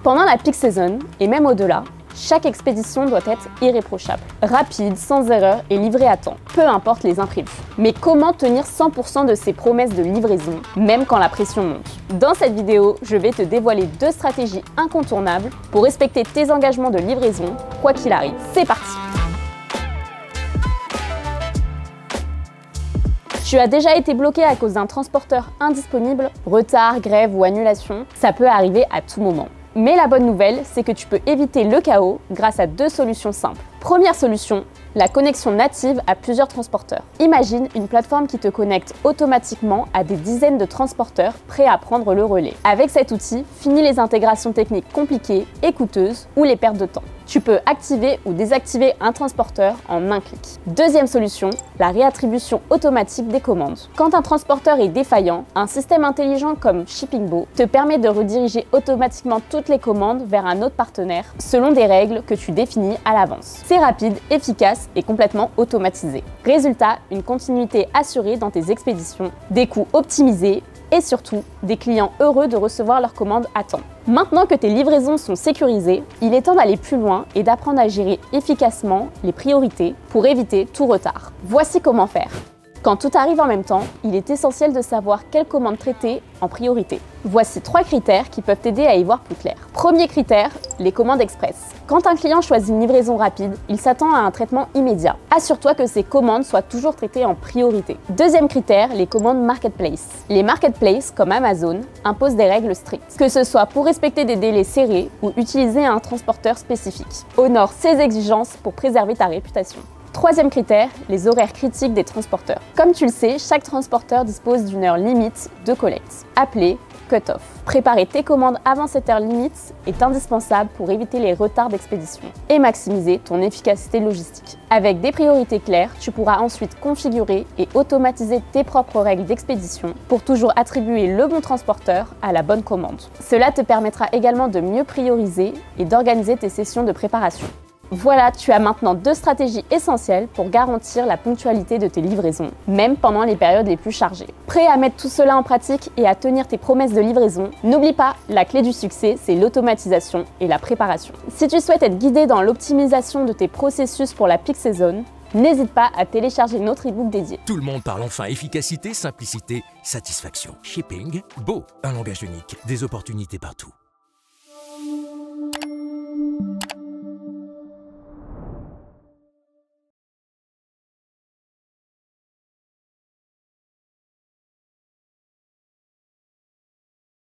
Pendant la peak season, et même au-delà, chaque expédition doit être irréprochable, rapide, sans erreur et livrée à temps, peu importe les imprévus. Mais comment tenir 100% de ces promesses de livraison, même quand la pression monte? Dans cette vidéo, je vais te dévoiler 2 stratégies incontournables pour respecter tes engagements de livraison, quoi qu'il arrive. C'est parti! Tu as déjà été bloqué à cause d'un transporteur indisponible, retard, grève ou annulation? Ça peut arriver à tout moment. Mais la bonne nouvelle, c'est que tu peux éviter le chaos grâce à 2 solutions simples. Première solution, la connexion native à plusieurs transporteurs. Imagine une plateforme qui te connecte automatiquement à des dizaines de transporteurs prêts à prendre le relais. Avec cet outil, fini les intégrations techniques compliquées et coûteuses ou les pertes de temps. Tu peux activer ou désactiver un transporteur en un clic. Deuxième solution, la réattribution automatique des commandes. Quand un transporteur est défaillant, un système intelligent comme Shippingbo te permet de rediriger automatiquement toutes les commandes vers un autre partenaire selon des règles que tu définis à l'avance. C'est rapide, efficace et complètement automatisé. Résultat, une continuité assurée dans tes expéditions, des coûts optimisés et surtout des clients heureux de recevoir leurs commandes à temps. Maintenant que tes livraisons sont sécurisées, il est temps d'aller plus loin et d'apprendre à gérer efficacement les priorités pour éviter tout retard. Voici comment faire. Quand tout arrive en même temps, il est essentiel de savoir quelle commande traiter en priorité. Voici 3 critères qui peuvent t'aider à y voir plus clair. Premier critère, les commandes express. Quand un client choisit une livraison rapide, il s'attend à un traitement immédiat. Assure-toi que ces commandes soient toujours traitées en priorité. Deuxième critère, les commandes marketplace. Les marketplaces, comme Amazon, imposent des règles strictes, que ce soit pour respecter des délais serrés ou utiliser un transporteur spécifique. Honore ces exigences pour préserver ta réputation. Troisième critère, les horaires critiques des transporteurs. Comme tu le sais, chaque transporteur dispose d'une heure limite de collecte, appelée cut-off. Préparer tes commandes avant cette heure limite est indispensable pour éviter les retards d'expédition et maximiser ton efficacité logistique. Avec des priorités claires, tu pourras ensuite configurer et automatiser tes propres règles d'expédition pour toujours attribuer le bon transporteur à la bonne commande. Cela te permettra également de mieux prioriser et d'organiser tes sessions de préparation. Voilà, tu as maintenant 2 stratégies essentielles pour garantir la ponctualité de tes livraisons, même pendant les périodes les plus chargées. Prêt à mettre tout cela en pratique et à tenir tes promesses de livraison? N'oublie pas, la clé du succès, c'est l'automatisation et la préparation. Si tu souhaites être guidé dans l'optimisation de tes processus pour la peak season, n'hésite pas à télécharger notre e-book dédié. Tout le monde parle enfin efficacité, simplicité, satisfaction. Shippingbo, un langage unique, des opportunités partout.